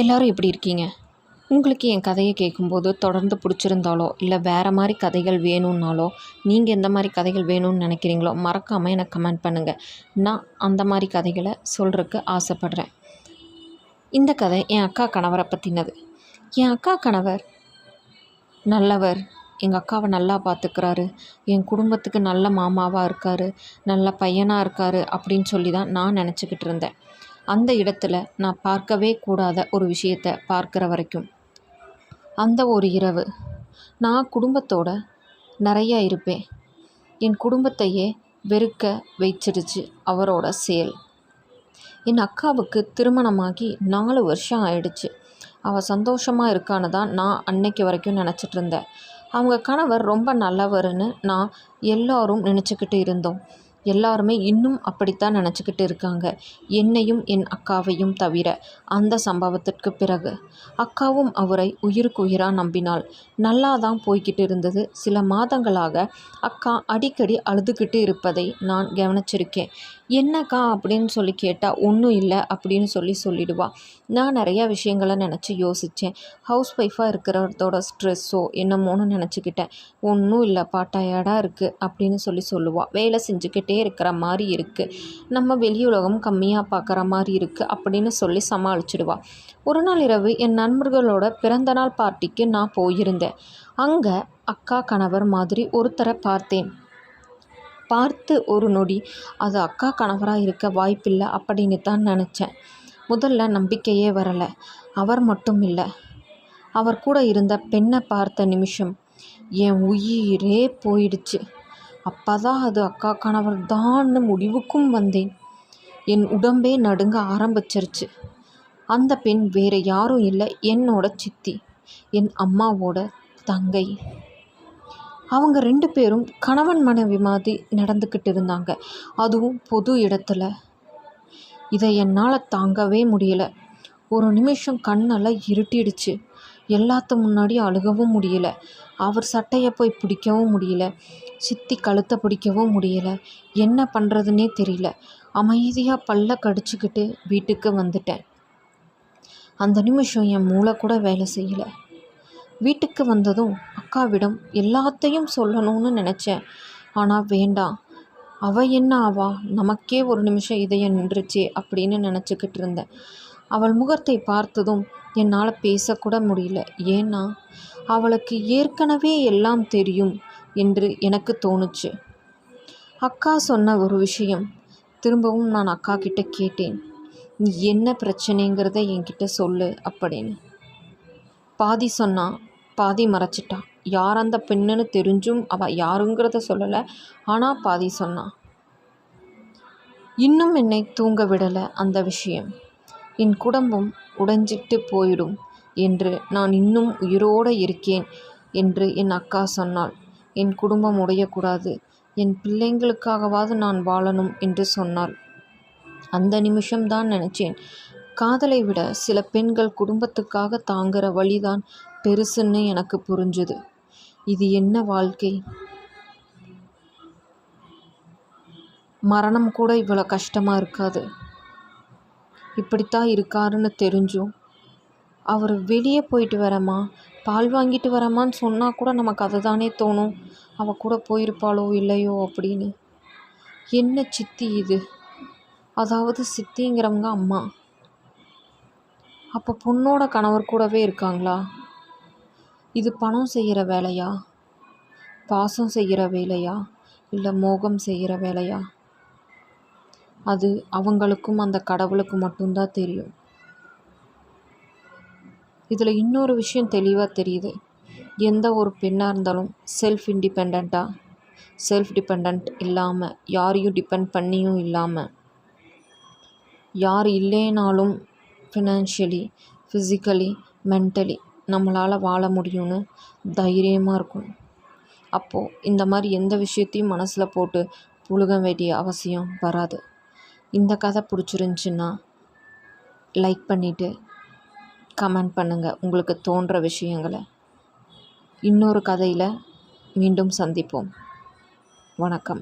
எல்லோரும் எப்படி இருக்கீங்க? உங்களுக்கு என் கதையை கேட்கும்போது தொடர்ந்து பிடிச்சிருந்தாலோ இல்லை வேறு மாதிரி கதைகள் வேணும்னாலோ, நீங்கள் எந்த மாதிரி கதைகள் வேணும்னு நினைக்கிறீங்களோ மறக்காமல் எனக்கு கமெண்ட் பண்ணுங்கள். நான் அந்த மாதிரி கதைகளை சொல்கிறதுக்கு ஆசைப்பட்றேன். இந்த கதை என் அக்கா கணவரை பற்றினது. என் அக்கா கணவர் நல்லவர், எங்கள் அக்காவை நல்லா பார்த்துக்கிறாரு, என் குடும்பத்துக்கு நல்ல மாமாவாக இருக்கார், நல்ல பையனாக இருக்கார் அப்படின்னு சொல்லி தான் நான் நினச்சிக்கிட்டு இருந்தேன். அந்த இடத்துல நான் பார்க்கவே கூடாத ஒரு விஷயத்தை பார்க்குற வரைக்கும். அந்த ஒரு இரவு நான் குடும்பத்தோடு நிறையா இருப்பேன். என் குடும்பத்தையே வெறுக்க வச்சிடுச்சு அவரோட செயல். என் அக்காவுக்கு திருமணமாகி 4 வருஷம் ஆயிடுச்சு. அவள் சந்தோஷமாக இருக்கான்னு தான் நான் அன்னைக்கு வரைக்கும் நினச்சிட்டு இருந்தேன். அவங்க கணவர் ரொம்ப நல்லவர்னு நான் எல்லோரும் நினச்சிக்கிட்டு இருந்தோம். எல்லாருமே இன்னும் அப்படித்தான் நினச்சிக்கிட்டு இருக்காங்க, என்னையும் என் அக்காவையும் தவிர. அந்த சம்பவத்திற்கு பிறகு அக்காவும் அவரை உயிருக்கு உயிராக நம்பினாள். நல்லா தான் போய்கிட்டு இருந்தது. சில மாதங்களாக அக்கா அடிக்கடி அழுதுகிட்டு இருப்பதை நான் கவனிச்சிருக்கேன். என்னக்கா அப்படின்னு சொல்லி கேட்டால் ஒன்றும் இல்லை அப்படின்னு சொல்லிடுவாள். நான் நிறையா விஷயங்களை நினச்சி யோசித்தேன். ஹவுஸ் ஒய்ஃபாக இருக்கிறதோட ஸ்ட்ரெஸ்ஸோ என்னமோன்னு நினச்சிக்கிட்டேன். ஒன்றும் இல்லைப்பா, டயர்டாக இருக்குது அப்படின்னு சொல்லுவாள். வேலை செஞ்சுக்கிட்டே இருக்கிற மாதிரி இருக்குது, நம்ம வெளி உலகம் கம்மியாக பார்க்குற மாதிரி இருக்குது அப்படின்னு சொல்லி சமாளிச்சிடுவாள். ஒரு நாள் இரவு என் நண்பர்களோட பிறந்தநாள் பார்ட்டிக்கு நான் போயிருந்தேன். அங்கே அக்கா கணவர் மாதிரி ஒருத்தரை பார்த்தேன். பார்த்து ஒரு நொடி அது அக்கா கணவராக இருக்க வாய்ப்பில்லை அப்படின்னு தான் நினச்சேன். முதல்ல நம்பிக்கையே வரலை. அவர் மட்டும் இல்லை, அவர் கூட இருந்த பெண்ணை பார்த்த நிமிஷம் என் உயிரே போயிடுச்சு. அப்போ தான் அது அக்கா கணவர் தான்னு முடிவுக்கும் வந்தேன். என் உடம்பே நடுங்க ஆரம்பிச்சிருச்சு. அந்த பெண் வேறு யாரும் இல்லை, என்னோட சித்தி, என் அம்மாவோட தங்கை. அவங்க 2 பேரும் கணவன் மனைவி மாதிரி நடந்துக்கிட்டு இருந்தாங்க, அதுவும் பொது இடத்துல. இதை என்னால் தாங்கவே முடியலை. ஒரு நிமிஷம் கண்ணெல்லாம் இருட்டிடுச்சு. எல்லாத்து முன்னாடி அழுகவும் முடியலை. அவர் சட்டையை போய் பிடிக்கவும் முடியல, சித்தி கழுத்தை பிடிக்கவும் முடியலை. என்ன பண்ணுறதுனே தெரியல. அமைதியாக பல்ல கடிச்சிக்கிட்டு வீட்டுக்கு வந்துட்டேன். அந்த நிமிஷம் என் மூளை கூட வேலை செய்யலை. வீட்டுக்கு வந்ததும் அக்காவிடம் எல்லாத்தையும் சொல்லணும்னு நினச்சேன். ஆனால் வேண்டாம், அவள் என்ன ஆவா, நமக்கே ஒரு நிமிஷம் இதயம் நின்றுச்சே அப்படின்னு நினச்சிக்கிட்டு இருந்தேன். அவள் முகத்தை பார்த்ததும் என்னால் பேசக்கூட முடியல. ஏன்னா அவளுக்கு ஏற்கனவே எல்லாம் தெரியும் என்று எனக்கு தோணுச்சு. அக்கா சொன்ன ஒரு விஷயம் திரும்பவும் நான் அக்கா கிட்ட கேட்டேன். நீ என்ன பிரச்சனைங்கிறத என்கிட்ட சொல்லு அப்படின்னு. பாதி சொன்னா, பாதி மறைச்சிட்டா. யார் அந்த பெண்ணுன்னு தெரிஞ்சும் அவள் யாருங்கிறத சொல்லலை. ஆனால் பாதி சொன்னான். இன்னும் என்னை தூங்க விடலை அந்த விஷயம். என் குடும்பம் உடைஞ்சிட்டு போயிடும் என்று நான் இன்னும் உயிரோடு இருக்கேன் என்று என் அக்கா சொன்னாள். என் குடும்பம் உடையக்கூடாது, என் பிள்ளைங்களுக்காகவாது நான் வாழணும் என்று சொன்னாள். அந்த நிமிஷம்தான் நினச்சேன், காதலை விட சில பெண்கள் குடும்பத்துக்காக தாங்குகிற வழிதான் பெருசுன்னு எனக்கு புரிஞ்சுது. இது என்ன வாழ்க்கை? மரணம் கூட இவ்வளோ கஷ்டமாக இருக்காது. இப்படித்தான் இருக்காருன்னு தெரிஞ்சும் அவர் வெளியே போயிட்டு வரமா, பால் வாங்கிட்டு வரமான்னு சொன்னால் கூட நமக்கு அதை தானே தோணும், அவள் கூட போயிருப்பாளோ இல்லையோ அப்படின்னு. என்ன சித்தி இது? அதாவது சித்திங்கிறவங்க அம்மா. அப்போ பொண்ணோட கணவர் கூடவே இருக்காங்களா? இது பணம் செய்கிற வேலையா, பாசம் செய்கிற வேலையா, இல்லை மோகம் செய்கிற வேலையா? அது அவங்களுக்கும் அந்த கடவுளுக்கு மட்டும்தான் தெரியும். இதில் இன்னொரு விஷயம் தெளிவாக தெரியுது. எந்த ஒரு பெண்ணாக இருந்தாலும் செல்ஃப் டிபெண்ட் இல்லாமல், யாரையும் டிபெண்ட் பண்ணியும் இல்லாமல், யார் இல்லைனாலும் ஃபினான்ஷியலி, ஃபிசிக்கலி, மென்டலி நம்மளால் வாழ முடியும்னு தைரியமாக இருக்கும். அப்போது இந்த மாதிரி எந்த விஷயத்தையும் மனசில் போட்டு புழுக வேண்டிய அவசியம் வராது. இந்த கதை பிடிச்சிருந்துச்சின்னா லைக் பண்ணிவிட்டு கமெண்ட் பண்ணுங்கள் உங்களுக்கு தோன்ற விஷயங்களை. இன்னொரு கதையில் மீண்டும் சந்திப்போம். வணக்கம்.